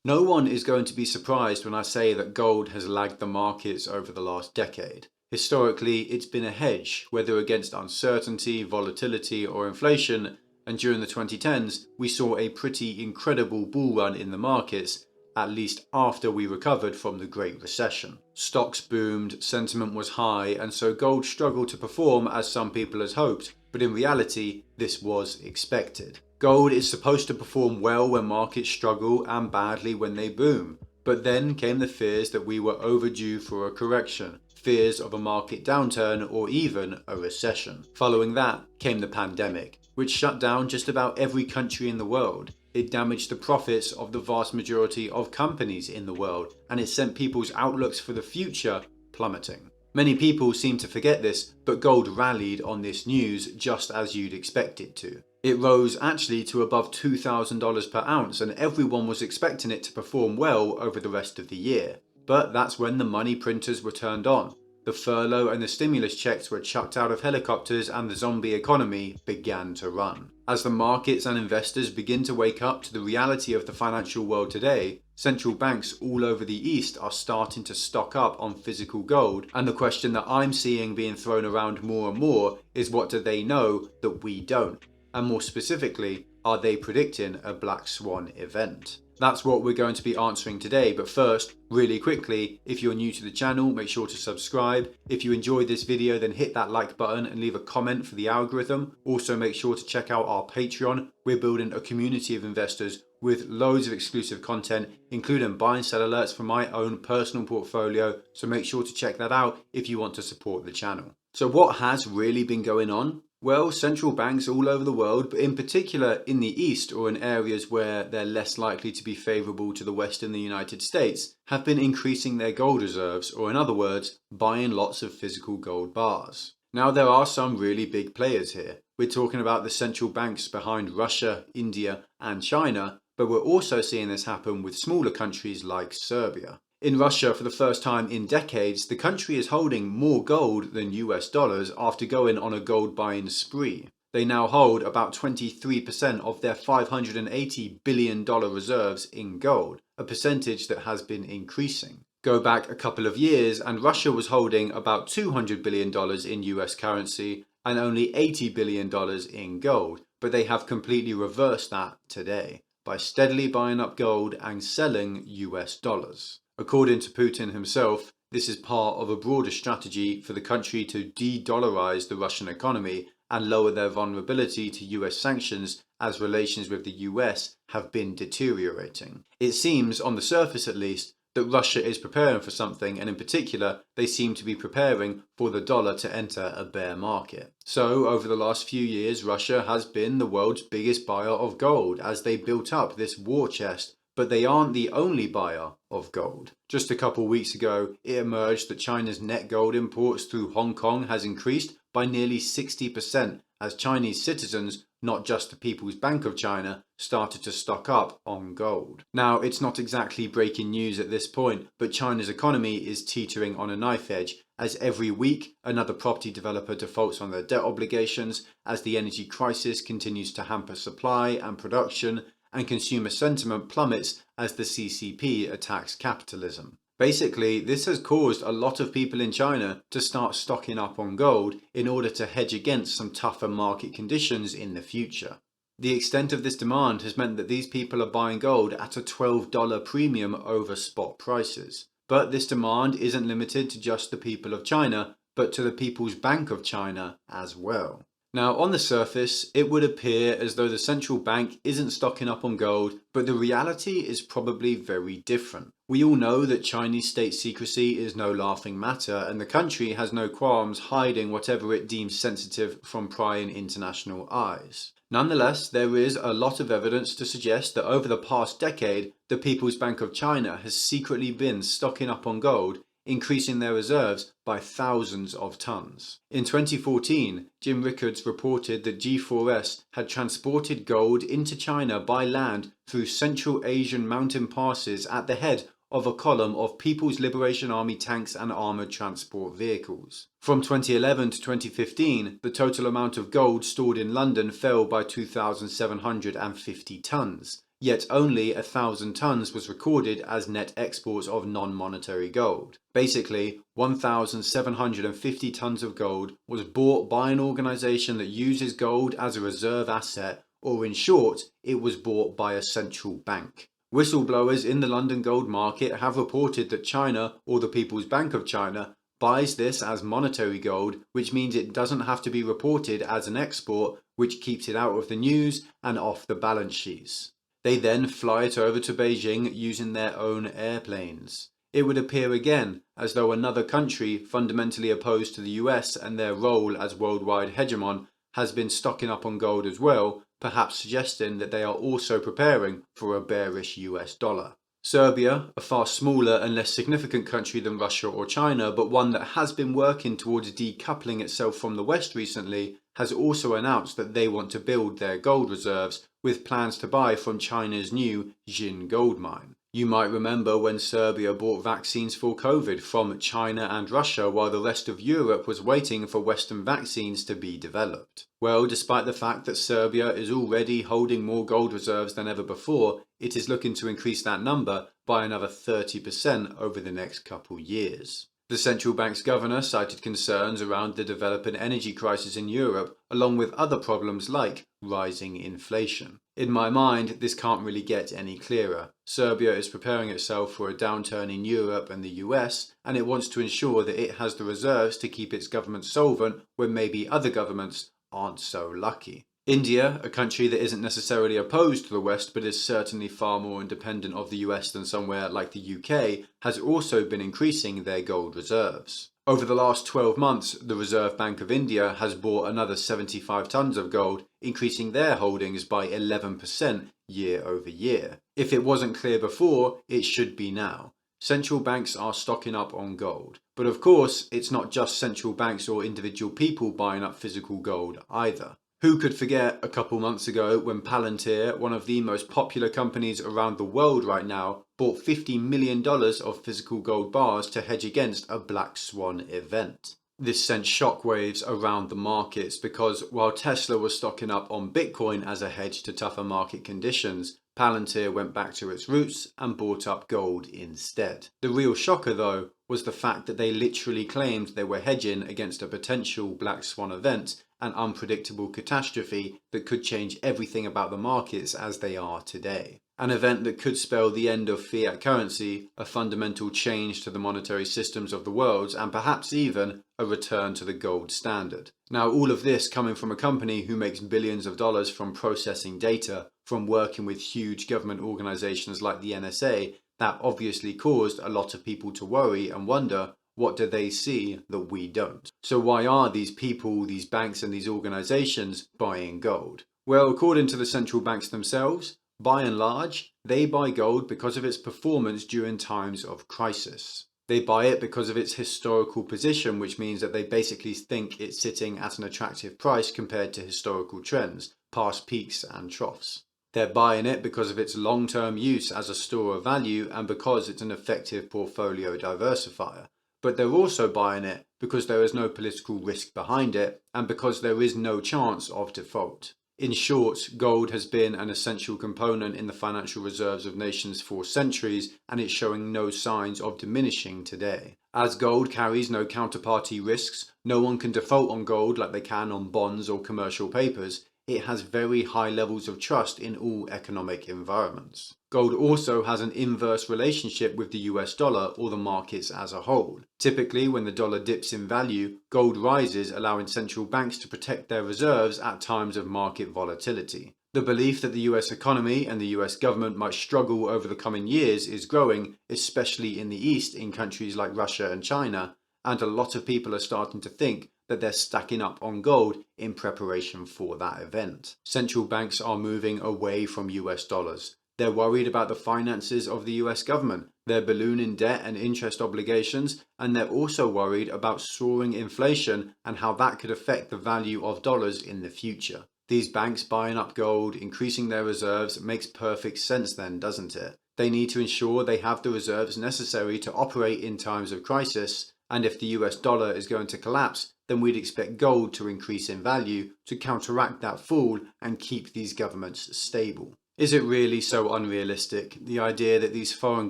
No one is going to be surprised when I say that gold has lagged the markets over the last decade. Historically, it's been a hedge, whether against uncertainty, volatility, or inflation, and during the 2010s, we saw a pretty incredible bull run in the markets, at least after we recovered from the Great Recession. Stocks boomed, sentiment was high, and so gold struggled to perform as some people had hoped, but in reality, this was expected. Gold is supposed to perform well when markets struggle and badly when they boom. But then came the fears that we were overdue for a correction, fears of a market downturn or even a recession. Following that came the pandemic, which shut down just about every country in the world. It damaged the profits of the vast majority of companies in the world, and it sent people's outlooks for the future plummeting. Many people seem to forget this, but gold rallied on this news just as you'd expect it to. It rose actually to above $2,000 per ounce, and everyone was expecting it to perform well over the rest of the year. But that's when the money printers were turned on. The furlough and the stimulus checks were chucked out of helicopters and the zombie economy began to run. As the markets and investors begin to wake up to the reality of the financial world today, central banks all over the East are starting to stock up on physical gold, and the question that I'm seeing being thrown around more and more is, what do they know that we don't? And more specifically, are they predicting a black swan event? That's what we're going to be answering today, but first, really quickly, if you're new to the channel, make sure to subscribe. If you enjoyed this video, then hit that like button and leave a comment for the algorithm. Also, make sure to check out our Patreon. We're building a community of investors with loads of exclusive content, including buy and sell alerts from my own personal portfolio, so make sure to check that out if you want to support the channel. So what has really been going on? Well, central banks all over the world, but in particular in the East or in areas where they're less likely to be favourable to the West in the United States, have been increasing their gold reserves, or in other words, buying lots of physical gold bars. Now there are some really big players here. We're talking about the central banks behind Russia, India and China, but we're also seeing this happen with smaller countries like Serbia. In Russia, for the first time in decades, the country is holding more gold than US dollars after going on a gold buying spree. They now hold about 23% of their $580 billion reserves in gold, a percentage that has been increasing. Go back a couple of years and Russia was holding about $200 billion in US currency and only $80 billion in gold, but they have completely reversed that today by steadily buying up gold and selling US dollars. According to Putin himself, this is part of a broader strategy for the country to de-dollarize the Russian economy and lower their vulnerability to US sanctions as relations with the US have been deteriorating. It seems, on the surface at least, that Russia is preparing for something, and in particular, they seem to be preparing for the dollar to enter a bear market. So, over the last few years, Russia has been the world's biggest buyer of gold as they built up this war chest. But they aren't the only buyer of gold. Just a couple weeks ago, it emerged that China's net gold imports through Hong Kong has increased by nearly 60% as Chinese citizens, not just the People's Bank of China, started to stock up on gold. Now, it's not exactly breaking news at this point, but China's economy is teetering on a knife edge as every week another property developer defaults on their debt obligations, as the energy crisis continues to hamper supply and production, and consumer sentiment plummets as the CCP attacks capitalism. Basically, this has caused a lot of people in China to start stocking up on gold in order to hedge against some tougher market conditions in the future. The extent of this demand has meant that these people are buying gold at a $12 premium over spot prices. But this demand isn't limited to just the people of China, but to the People's Bank of China as well. Now, on the surface, it would appear as though the central bank isn't stocking up on gold, but the reality is probably very different. We all know that Chinese state secrecy is no laughing matter, and the country has no qualms hiding whatever it deems sensitive from prying international eyes. Nonetheless, there is a lot of evidence to suggest that over the past decade, the People's Bank of China has secretly been stocking up on gold, increasing their reserves by thousands of tons. In 2014, Jim Rickards reported that G4S had transported gold into China by land through Central Asian mountain passes at the head of a column of People's Liberation Army tanks and armoured transport vehicles. From 2011 to 2015, the total amount of gold stored in London fell by 2,750 tons. yet only 1,000 tons was recorded as net exports of non-monetary gold. Basically, 1,750 tons of gold was bought by an organization that uses gold as a reserve asset, or in short, it was bought by a central bank. Whistleblowers in the London gold market have reported that China, or the People's Bank of China, buys this as monetary gold, which means it doesn't have to be reported as an export, which keeps it out of the news and off the balance sheets. They then fly it over to Beijing using their own airplanes. It would appear again as though another country fundamentally opposed to the US and their role as worldwide hegemon has been stocking up on gold as well, perhaps suggesting that they are also preparing for a bearish US dollar. Serbia, a far smaller and less significant country than Russia or China, but one that has been working towards decoupling itself from the West recently, has also announced that they want to build their gold reserves with plans to buy from China's new Jin gold mine. You might remember when Serbia bought vaccines for COVID from China and Russia while the rest of Europe was waiting for Western vaccines to be developed. Well, despite the fact that Serbia is already holding more gold reserves than ever before, it is looking to increase that number by another 30% over the next couple years. The central bank's governor cited concerns around the developing energy crisis in Europe, along with other problems like rising inflation. In my mind, this can't really get any clearer. Serbia is preparing itself for a downturn in Europe and the US, and it wants to ensure that it has the reserves to keep its government solvent when maybe other governments aren't so lucky. India, a country that isn't necessarily opposed to the West but is certainly far more independent of the US than somewhere like the UK, has also been increasing their gold reserves. Over the last 12 months, the Reserve Bank of India has bought another 75 tons of gold, increasing their holdings by 11% year over year. If it wasn't clear before, it should be now. Central banks are stocking up on gold. But of course, it's not just central banks or individual people buying up physical gold either. Who could forget a couple months ago when Palantir, one of the most popular companies around the world right now, bought $50 million of physical gold bars to hedge against a black swan event. This sent shockwaves around the markets because while Tesla was stocking up on Bitcoin as a hedge to tougher market conditions, Palantir went back to its roots and bought up gold instead. The real shocker though was the fact that they literally claimed they were hedging against a potential black swan event, an unpredictable catastrophe that could change everything about the markets as they are today. An event that could spell the end of fiat currency, a fundamental change to the monetary systems of the world, and perhaps even a return to the gold standard. Now, all of this coming from a company who makes billions of dollars from processing data, from working with huge government organizations like the NSA, that obviously caused a lot of people to worry and wonder, what do they see that we don't? So why are these people, these banks and these organizations buying gold? Well, according to the central banks themselves, by and large, they buy gold because of its performance during times of crisis. They buy it because of its historical position, which means that they basically think it's sitting at an attractive price compared to historical trends, past peaks and troughs. They're buying it because of its long-term use as a store of value and because it's an effective portfolio diversifier. But they're also buying it because there is no political risk behind it and because there is no chance of default. In short, gold has been an essential component in the financial reserves of nations for centuries, and it's showing no signs of diminishing today. As gold carries no counterparty risks, no one can default on gold like they can on bonds or commercial papers. It has very high levels of trust in all economic environments. Gold also has an inverse relationship with the US dollar or the markets as a whole. Typically, when the dollar dips in value, gold rises, allowing central banks to protect their reserves at times of market volatility. The belief that the US economy and the US government might struggle over the coming years is growing, especially in the East in countries like Russia and China, and a lot of people are starting to think that they're stacking up on gold in preparation for that event. Central banks are moving away from US dollars. They're worried about the finances of the US government, their ballooning debt and interest obligations, and they're also worried about soaring inflation and how that could affect the value of dollars in the future. These banks buying up gold, increasing their reserves, makes perfect sense then, doesn't it? They need to ensure they have the reserves necessary to operate in times of crisis, and if the US dollar is going to collapse, then we'd expect gold to increase in value to counteract that fall and keep these governments stable. Is it really so unrealistic, the idea that these foreign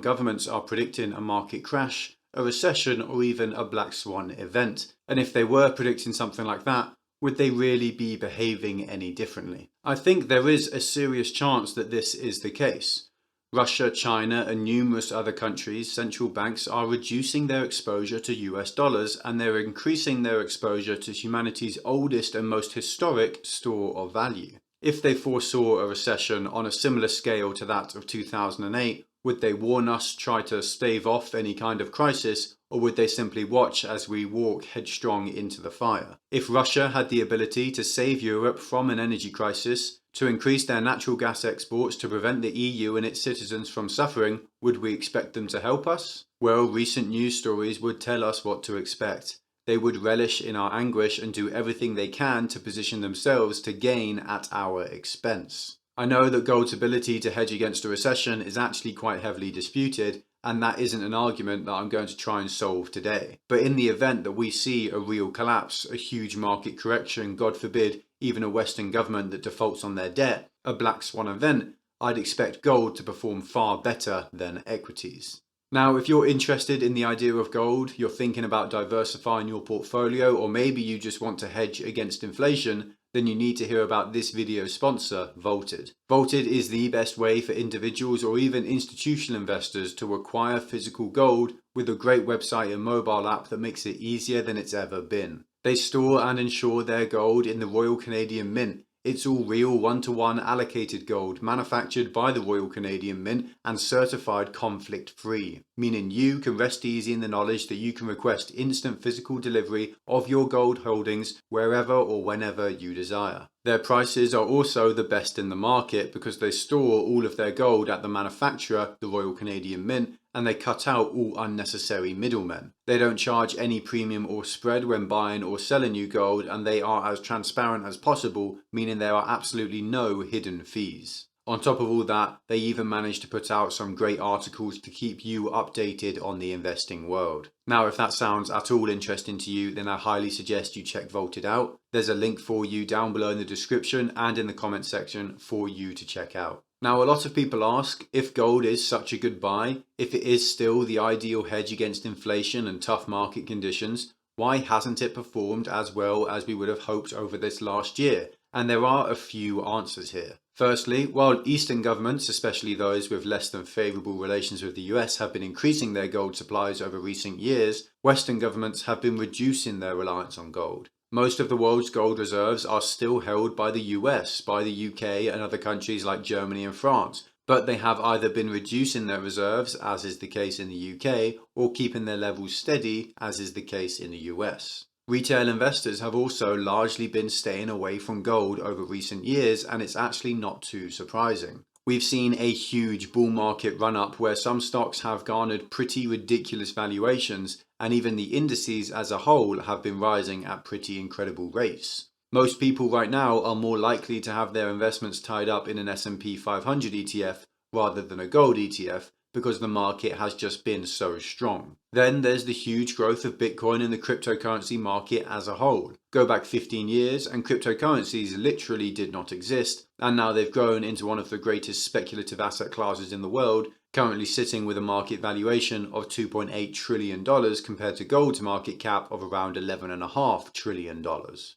governments are predicting a market crash, a recession, or even a black swan event? And if they were predicting something like that, would they really be behaving any differently? I think there is a serious chance that this is the case. Russia, China, and numerous other countries' central banks are reducing their exposure to US dollars, and they're increasing their exposure to humanity's oldest and most historic store of value. If they foresaw a recession on a similar scale to that of 2008, would they warn us, try to stave off any kind of crisis, or would they simply watch as we walk headstrong into the fire? If Russia had the ability to save Europe from an energy crisis, to increase their natural gas exports to prevent the EU and its citizens from suffering, would we expect them to help us? Well, recent news stories would tell us what to expect. They would relish in our anguish and do everything they can to position themselves to gain at our expense. I know that gold's ability to hedge against a recession is actually quite heavily disputed, and that isn't an argument that I'm going to try and solve today. But in the event that we see a real collapse, a huge market correction, God forbid, even a Western government that defaults on their debt, a black swan event, I'd expect gold to perform far better than equities. Now, if you're interested in the idea of gold, you're thinking about diversifying your portfolio, or maybe you just want to hedge against inflation, then you need to hear about this video's sponsor, Vaulted. Vaulted is the best way for individuals or even institutional investors to acquire physical gold with a great website and mobile app that makes it easier than it's ever been. They store and insure their gold in the Royal Canadian Mint. It's all real one-to-one allocated gold, manufactured by the Royal Canadian Mint and certified conflict-free, meaning you can rest easy in the knowledge that you can request instant physical delivery of your gold holdings wherever or whenever you desire. Their prices are also the best in the market because they store all of their gold at the manufacturer, the Royal Canadian Mint, and they cut out all unnecessary middlemen. They don't charge any premium or spread when buying or selling you gold, and they are as transparent as possible, meaning there are absolutely no hidden fees. On top of all that, they even manage to put out some great articles to keep you updated on the investing world. Now, if that sounds at all interesting to you, then I highly suggest you check Vaulted out. There's a link for you down below in the description and in the comment section for you to check out. Now, a lot of people ask, if gold is such a good buy, if it is still the ideal hedge against inflation and tough market conditions, why hasn't it performed as well as we would have hoped over this last year? And there are a few answers here. Firstly, while Eastern governments, especially those with less than favourable relations with the US, have been increasing their gold supplies over recent years, Western governments have been reducing their reliance on gold. Most of the world's gold reserves are still held by the US, by the UK and other countries like Germany and France, but they have either been reducing their reserves, as is the case in the UK, or keeping their levels steady, as is the case in the US. Retail investors have also largely been staying away from gold over recent years, and it's actually not too surprising. We've seen a huge bull market run up where some stocks have garnered pretty ridiculous valuations, and even the indices as a whole have been rising at pretty incredible rates. Most people right now are more likely to have their investments tied up in an S&P 500 ETF rather than a gold ETF, because the market has just been so strong. Then there's the huge growth of Bitcoin and the cryptocurrency market as a whole. Go back 15 years and cryptocurrencies literally did not exist, and now they've grown into one of the greatest speculative asset classes in the world, currently sitting with a market valuation of $2.8 trillion compared to gold's market cap of around $11.5 trillion.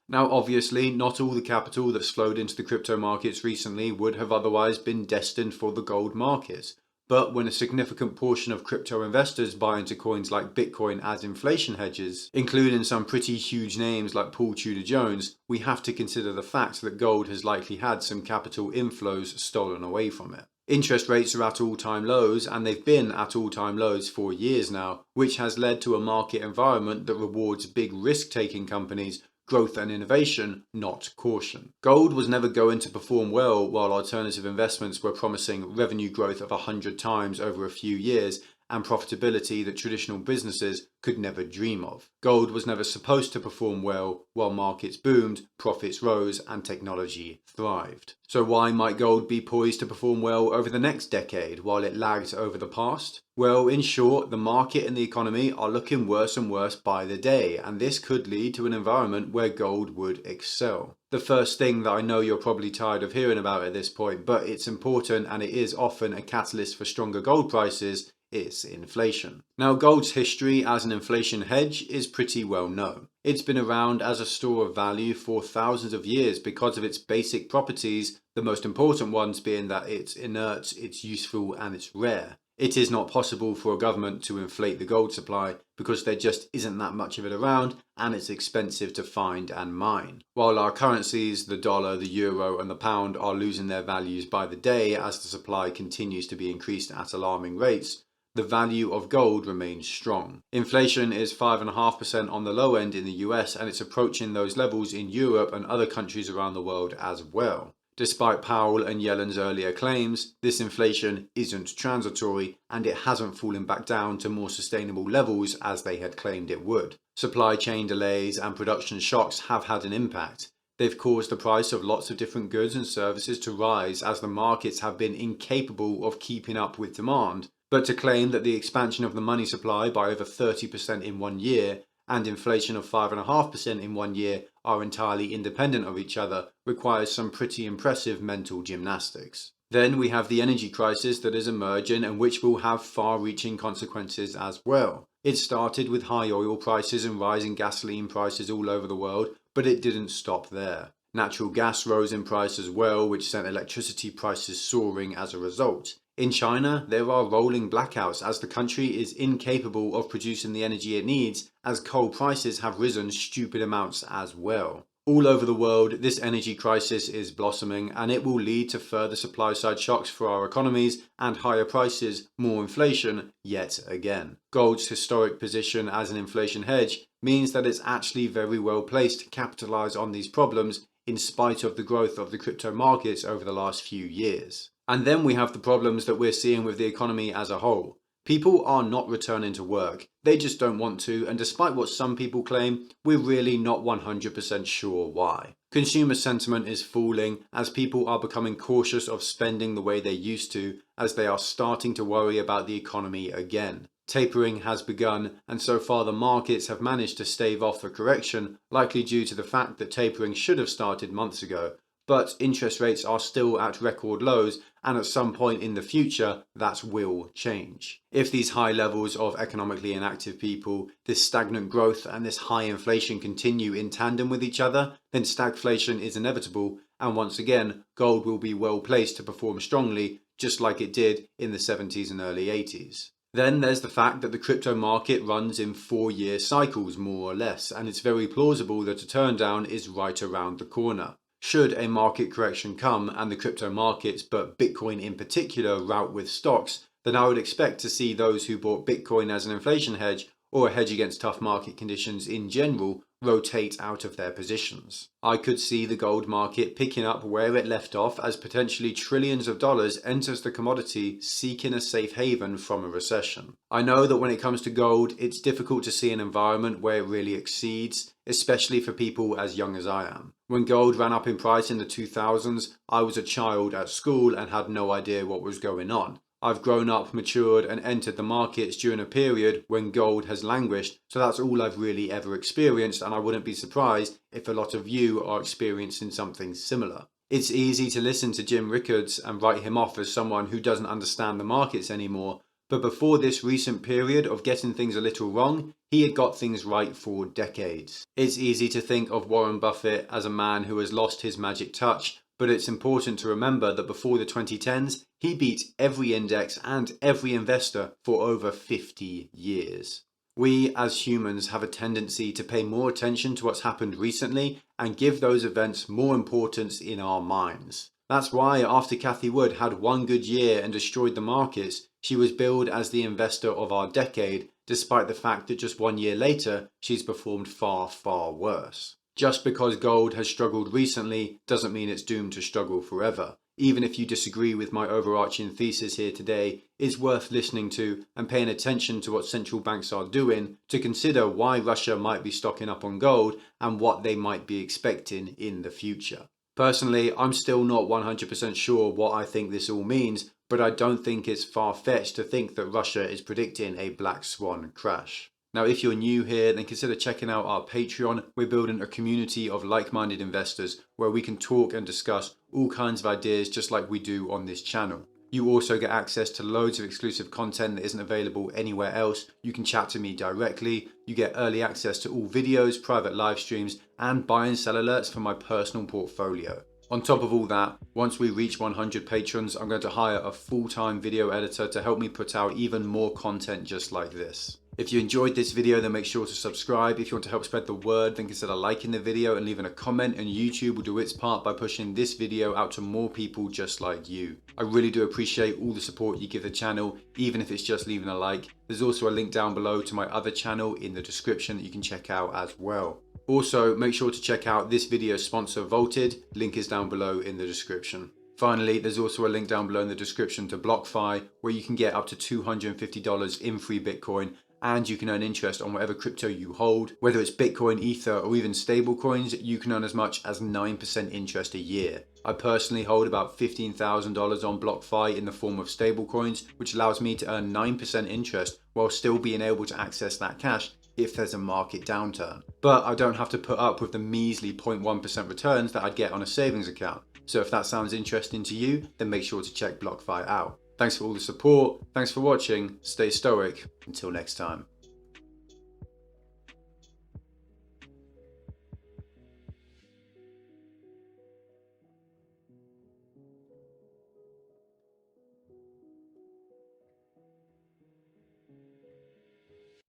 Now, obviously, not all the capital that's flowed into the crypto markets recently would have otherwise been destined for the gold market. But when a significant portion of crypto investors buy into coins like Bitcoin as inflation hedges, including some pretty huge names like Paul Tudor Jones, we have to consider the fact that gold has likely had some capital inflows stolen away from it. Interest rates are at all-time lows, and they've been at all-time lows for years now, which has led to a market environment that rewards big risk-taking companies, growth and innovation, not caution. Gold was never going to perform well while alternative investments were promising revenue growth of 100 times over a few years, and profitability that traditional businesses could never dream of. Gold was never supposed to perform well. While markets boomed, profits rose, and technology thrived. So why might gold be poised to perform well over the next decade while it lagged over the past? Well, in short, the market and the economy are looking worse and worse by the day, and this could lead to an environment where gold would excel. The first thing that I know you're probably tired of hearing about at this point, but it's important and it is often a catalyst for stronger gold prices, is inflation. Now, gold's history as an inflation hedge is pretty well known. It's been around as a store of value for thousands of years because of its basic properties, the most important ones being that it's inert, it's useful, and it's rare. It is not possible for a government to inflate the gold supply because there just isn't that much of it around and it's expensive to find and mine. While our currencies, the dollar, the euro and the pound, are losing their values by the day as the supply continues to be increased at alarming rates, the value of gold remains strong. Inflation is 5.5% on the low end in the US and it's approaching those levels in Europe and other countries around the world as well. Despite Powell and Yellen's earlier claims, this inflation isn't transitory and it hasn't fallen back down to more sustainable levels as they had claimed it would. Supply chain delays and production shocks have had an impact. They've caused the price of lots of different goods and services to rise as the markets have been incapable of keeping up with demand. But to claim that the expansion of the money supply by over 30% in 1 year and inflation of 5.5% in 1 year are entirely independent of each other requires some pretty impressive mental gymnastics. Then we have the energy crisis that is emerging and which will have far-reaching consequences as well. It started with high oil prices and rising gasoline prices all over the world, but it didn't stop there. Natural gas rose in price as well, which sent electricity prices soaring as a result. In China, there are rolling blackouts as the country is incapable of producing the energy it needs, as coal prices have risen stupid amounts as well. All over the world, this energy crisis is blossoming and it will lead to further supply side shocks for our economies and higher prices, more inflation, yet again. Gold's historic position as an inflation hedge means that it's actually very well placed to capitalize on these problems in spite of the growth of the crypto markets over the last few years. And then we have the problems that we're seeing with the economy as a whole. People are not returning to work. They just don't want to, and despite what some people claim, we're really not 100% sure why. Consumer sentiment is falling as people are becoming cautious of spending the way they used to, as they are starting to worry about the economy again. Tapering has begun, and so far the markets have managed to stave off a correction, likely due to the fact that tapering should have started months ago. But interest rates are still at record lows, and at some point in the future, that will change. If these high levels of economically inactive people, this stagnant growth and this high inflation continue in tandem with each other, then stagflation is inevitable, and once again, gold will be well placed to perform strongly, just like it did in the 70s and early 80s. Then there's the fact that the crypto market runs in 4-year cycles more or less, and it's very plausible that a turndown is right around the corner. Should a market correction come and the crypto markets, but Bitcoin in particular, rout with stocks, then I would expect to see those who bought Bitcoin as an inflation hedge or a hedge against tough market conditions in general rotate out of their positions. I could see the gold market picking up where it left off as potentially trillions of dollars enters the commodity seeking a safe haven from a recession. I know that when it comes to gold, it's difficult to see an environment where it really exceeds, especially for people as young as I am. When gold ran up in price in the 2000s, I was a child at school and had no idea what was going on. I've grown up, matured and entered the markets during a period when gold has languished, so that's all I've really ever experienced, and I wouldn't be surprised if a lot of you are experiencing something similar. It's easy to listen to Jim Rickards and write him off as someone who doesn't understand the markets anymore, but before this recent period of getting things a little wrong, he had got things right for decades. It's easy to think of Warren Buffett as a man who has lost his magic touch, but it's important to remember that before the 2010s, he beat every index and every investor for over 50 years. We as humans have a tendency to pay more attention to what's happened recently and give those events more importance in our minds. That's why after Cathie Wood had one good year and destroyed the markets, she was billed as the investor of our decade, despite the fact that just 1 year later, she's performed far, far worse. Just because gold has struggled recently doesn't mean it's doomed to struggle forever. even if you disagree with my overarching thesis here today, is worth listening to and paying attention to what central banks are doing to consider why Russia might be stocking up on gold and what they might be expecting in the future. Personally, I'm still not 100% sure what I think this all means, but I don't think it's far-fetched to think that Russia is predicting a black swan crash. Now, if you're new here, then consider checking out our Patreon. We're building a community of like-minded investors where we can talk and discuss all kinds of ideas just like we do on this channel. You also get access to loads of exclusive content that isn't available anywhere else. You can chat to me directly. You get early access to all videos, private live streams, and buy and sell alerts for my personal portfolio. On top of all that, once we reach 100 patrons, I'm going to hire a full-time video editor to help me put out even more content just like this. If you enjoyed this video, then make sure to subscribe. If you want to help spread the word, then consider liking the video and leaving a comment, and YouTube will do its part by pushing this video out to more people just like you. I really do appreciate all the support you give the channel, even if it's just leaving a like. There's also a link down below to my other channel in the description that you can check out as well. Also, make sure to check out this video's sponsor, Vaulted. Link is down below in the description. Finally, there's also a link down below in the description to BLOCKFI, where you can get up to $250 in free Bitcoin, and you can earn interest on whatever crypto you hold. Whether it's Bitcoin, Ether, or even stable coins, you can earn as much as 9% interest a year. I personally hold about $15,000 on BLOCKFI in the form of stable coins, which allows me to earn 9% interest while still being able to access that cash if there's a market downturn. But I don't have to put up with the measly 0.1% returns that I'd get on a savings account. So if that sounds interesting to you, then make sure to check BLOCKFI out. Thanks for all the support, thanks for watching, stay stoic, until next time.